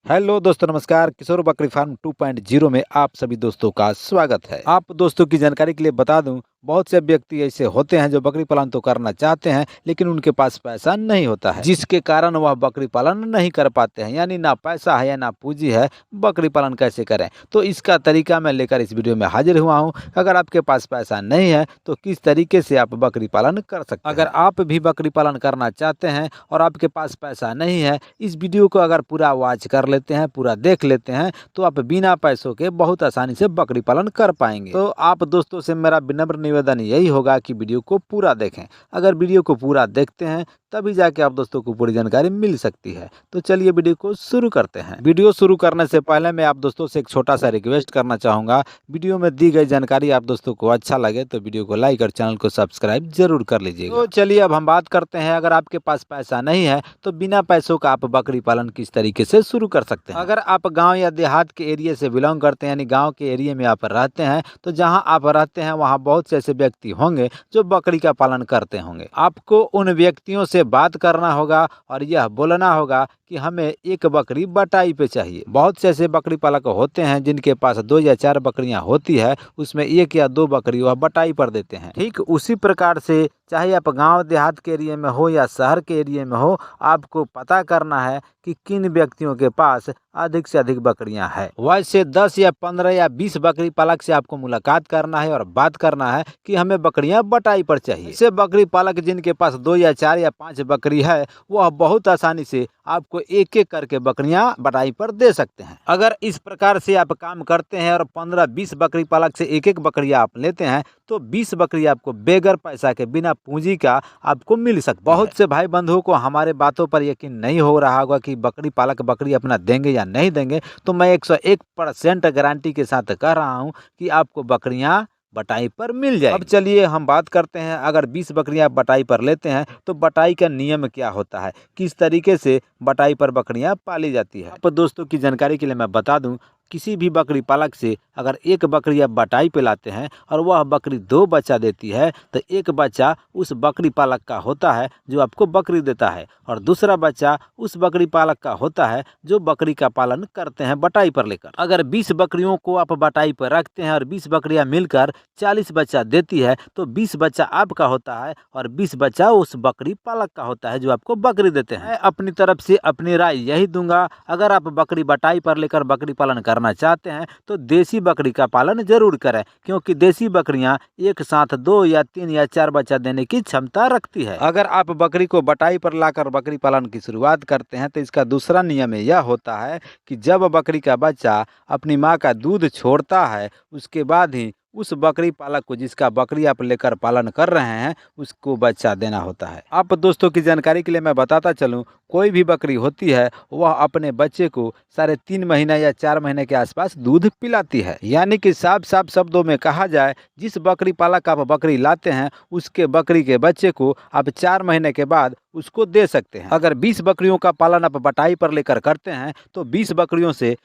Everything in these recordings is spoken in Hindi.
हेलो दोस्तों, नमस्कार। किशोर बकरी फार्म 2.0 में आप सभी दोस्तों का स्वागत है। आप दोस्तों की जानकारी के लिए बता दूं, बहुत से व्यक्ति ऐसे होते हैं जो बकरी पालन तो करना चाहते हैं, लेकिन उनके पास पैसा नहीं होता है, जिसके कारण वह बकरी पालन नहीं कर पाते हैं। यानी ना पैसा है या ना पूंजी है, बकरी पालन कैसे करें। तो इसका तरीका मैं लेकर इस वीडियो में हाजिर हुआ हूँ। अगर आपके पास पैसा नहीं है तो किस तरीके से आप बकरी पालन कर सकते हैं। अगर आप भी बकरी पालन करना चाहते हैं और आपके पास पैसा नहीं है, इस वीडियो को अगर पूरा वॉच कर लेते हैं, पूरा देख लेते हैं, तो आप बिना पैसों के बहुत आसानी से बकरी पालन कर पाएंगे। तो आप दोस्तों से मेरा विनम्र निवेदन यही होगा कि वीडियो को पूरा देखें। अगर वीडियो को पूरा देखते हैं तभी जाके आप दोस्तों को पूरी जानकारी मिल सकती है। तो चलिए वीडियो को शुरू करते हैं। वीडियो शुरू करने से पहले मैं आप दोस्तों से एक छोटा सा रिक्वेस्ट करना चाहूँगा। वीडियो में दी गई जानकारी आप दोस्तों को अच्छा लगे तो वीडियो को लाइक और चैनल को सब्सक्राइब जरूर कर लीजिएगा। तो चलिए अब हम बात करते हैं। अगर आपके पास पैसा नहीं है तो बिना पैसों का आप बकरी पालन किस तरीके से शुरू कर सकते हैं। अगर आप गाँव या देहात के एरिया से बिलोंग करते हैं, यानी गाँव के एरिया में आप रहते हैं, तो जहाँ आप रहते हैं वहाँ बहुत से ऐसे व्यक्ति होंगे जो बकरी का पालन करते होंगे। आपको उन व्यक्तियों से बात करना होगा और यह बोलना होगा कि हमें एक बकरी बटाई पे चाहिए। बहुत से ऐसे बकरी पालक होते हैं जिनके पास 2 या 4 बकरियां होती है, उसमें 1 या 2 बकरी वह बटाई पर देते हैं। ठीक उसी प्रकार से चाहे आप गांव देहात के एरिया में हो या शहर के एरिया में हो, आपको पता करना है कि किन व्यक्तियों के पास अधिक से अधिक बकरियां हैं। वैसे 10 या 15 या 20 बकरी पालक से आपको मुलाकात करना है और बात करना है कि हमें बकरियां बटाई पर चाहिए। ऐसे बकरी पालक जिनके पास 2 या 4 या 5 बकरी है, वह बहुत आसानी से आपको एक एक करके बकरियां बटाई पर दे सकते हैं। अगर इस प्रकार से आप काम करते हैं और 15-20 बकरी पालक से एक एक बकरियां आप लेते हैं, तो 20 बकरी आपको बेगर पैसा के, बिना पूंजी का आपको मिल सकती है। बहुत से भाई बंधुओं को हमारे बातों पर यकीन नहीं हो रहा होगा कि बकरी पालक बकरी अपना देंगे या नहीं देंगे, तो मैं 101% गारंटी के साथ कह रहा हूं कि आपको बकरियां बटाई पर मिल जाए। अब चलिए हम बात करते हैं। अगर 20 बकरियां बटाई पर लेते हैं तो बटाई का नियम क्या होता है, किस तरीके से बटाई पर बकरियां पाली जाती है। आप दोस्तों की जानकारी के लिए मैं बता दूं, किसी भी बकरी पालक से अगर एक बकरी आप बटाई पे लाते हैं और वह बकरी 2 बच्चा देती है, तो एक बच्चा उस बकरी पालक का होता है जो आपको बकरी देता है, और दूसरा बच्चा उस बकरी पालक का होता है जो बकरी का पालन करते हैं बटाई पर लेकर। अगर 20 बकरियों को आप बटाई पर रखते हैं और 20 बकरियां मिलकर 40 बच्चा देती है, तो 20 बच्चा आपका होता है और 20 बच्चा उस बकरी पालक का होता है जो आपको बकरी देते हैं। मैं अपनी तरफ से अपनी राय यही दूंगा, अगर आप बकरी बटाई पर लेकर बकरी पालन करना चाहते हैं तो देसी बकरी का पालन जरूर करें, क्योंकि देसी बकरियां एक साथ 2 या 3 या 4 बच्चा देने की क्षमता रखती है। अगर आप बकरी को बटाई पर लाकर बकरी पालन की शुरुआत करते हैं तो इसका दूसरा नियम यह होता है कि जब बकरी का बच्चा अपनी माँ का दूध छोड़ता है, उसके बाद ही उस बकरी पालक को, जिसका बकरी आप लेकर पालन कर रहे हैं, उसको बच्चा देना होता है। आप दोस्तों की जानकारी के लिए मैं बताता चलूं, कोई भी बकरी होती है वह अपने बच्चे को 3.5 महीना या 4 महीने के आसपास दूध पिलाती है। यानी कि साफ साफ शब्दों में कहा जाए, जिस बकरी पालक आप बकरी लाते हैं उसके बकरी के बच्चे को आप 4 महीने के बाद उसको दे सकते हैं। अगर 20 बकरियों का पालन आप बटाई पर लेकर करते हैं तो 20 बकरियों से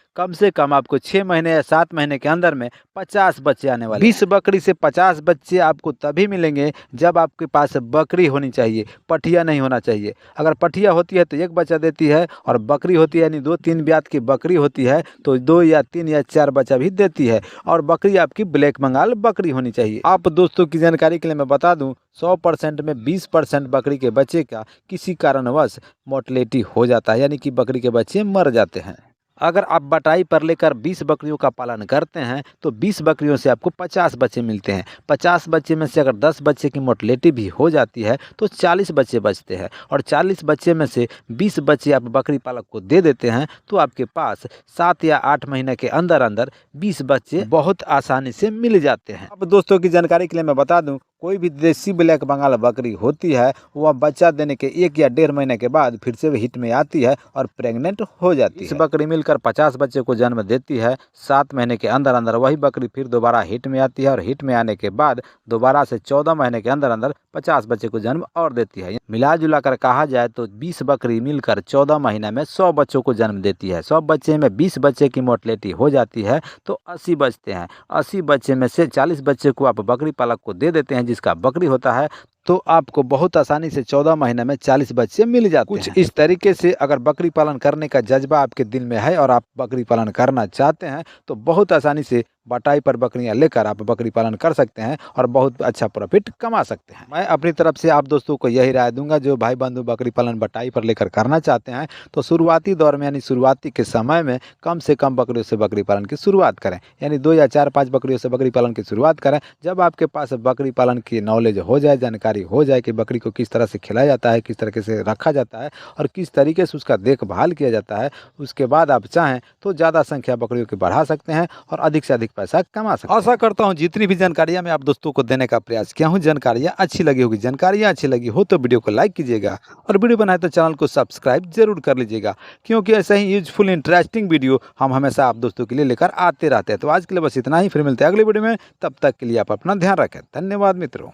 कम आपको 6 महीने या 7 महीने के अंदर में 50 बच्चे आने वाले। 20 बकरी से 50 बच्चे आपको तभी मिलेंगे जब आपके पास बकरी होनी चाहिए, पठिया नहीं होना चाहिए। अगर पठिया होती है तो 1 बच्चा देती है, और बकरी होती है यानी 2-3 ब्यात की बकरी होती है तो 2 या 3 या 4 बच्चा भी देती है, और बकरी आपकी ब्लैक बंगाल बकरी होनी चाहिए। आप दोस्तों की जानकारी के लिए मैं बता दूं, 100% में 20% बकरी के बच्चे का किसी कारणवश मोर्टेलिटी हो जाता है, यानी कि बकरी के बच्चे मर जाते हैं। अगर आप बटाई पर लेकर 20 बकरियों का पालन करते हैं तो 20 बकरियों से आपको 50 बच्चे मिलते हैं। 50 बच्चे में से अगर 10 बच्चे की मोर्टेलिटी भी हो जाती है तो 40 बच्चे बचते हैं, और 40 बच्चे में से 20 बच्चे आप बकरी पालक को दे देते हैं, तो आपके पास 7 या 8 महीने के अंदर अंदर 20 बच्चे बहुत आसानी से मिल जाते हैं। अब दोस्तों की जानकारी के लिए मैं बता दूं, कोई भी देसी ब्लैक बंगाल बकरी होती है वह बच्चा देने के 1 या 1.5 महीने के बाद फिर से हिट में आती है और प्रेग्नेंट हो जाती है। इस बकरी मिलकर 50 बच्चे को जन्म देती है। 7 महीने के अंदर अंदर वही बकरी फिर दोबारा हिट में आती है, और हिट में आने के बाद दोबारा से 14 महीने के अंदर अंदर 50 बच्चे को जन्म और देती है। मिला जुला कर कहा जाए तो 20 बकरी मिलकर 14 महीने में 100 बच्चों को जन्म देती है। 100 बच्चे में 20 बच्चे की मोर्टेलिटी हो जाती है तो 80 बचते हैं। 80 बच्चे में से 40 बच्चे को आप बकरी पालक को दे देते हैं जिसका बकरी होता है, तो आपको बहुत आसानी से 14 महीने में 40 बच्चे मिल जाते हैं। कुछ इस तरीके से अगर बकरी पालन करने का जज्बा आपके दिल में है और आप बकरी पालन करना चाहते हैं तो बहुत आसानी से बटाई पर बकरियां लेकर आप बकरी पालन कर सकते हैं और बहुत अच्छा प्रॉफिट कमा सकते हैं। मैं अपनी तरफ से आप दोस्तों को यही राय दूंगा, जो भाई बंधु बकरी पालन बटाई पर लेकर करना चाहते हैं तो शुरुआती दौर में यानी शुरुआती के समय में कम से कम बकरियों से बकरी पालन की शुरुआत करें, यानी 2 या 4-5 बकरियों से बकरी पालन की शुरुआत करें। जब आपके पास बकरी पालन की नॉलेज हो जाए, जानकारी हो जाए कि बकरी को किस तरह से खिलाया जाता है, किस तरीके से रखा जाता है और किस तरीके से उसका देखभाल किया जाता है, उसके बाद आप चाहें तो ज़्यादा संख्या बकरियों की बढ़ा सकते हैं और अधिक से अधिक पैसा कमा सकते हैं। आशा करता हूं जितनी भी जानकारियां मैं आप दोस्तों को देने का प्रयास किया हूं, जानकारियां अच्छी लगी होगी। जानकारियां अच्छी लगी हो तो वीडियो को लाइक कीजिएगा और वीडियो बनाए तो चैनल को सब्सक्राइब जरूर कर लीजिएगा, क्योंकि ऐसा ही यूजफुल इंटरेस्टिंग वीडियो हम हमेशा आप दोस्तों के लिए लेकर आते रहते हैं। तो आज के लिए बस इतना ही, फिर मिलते हैं अगले वीडियो में। तब तक के लिए आप अपना ध्यान रखें। धन्यवाद मित्रों।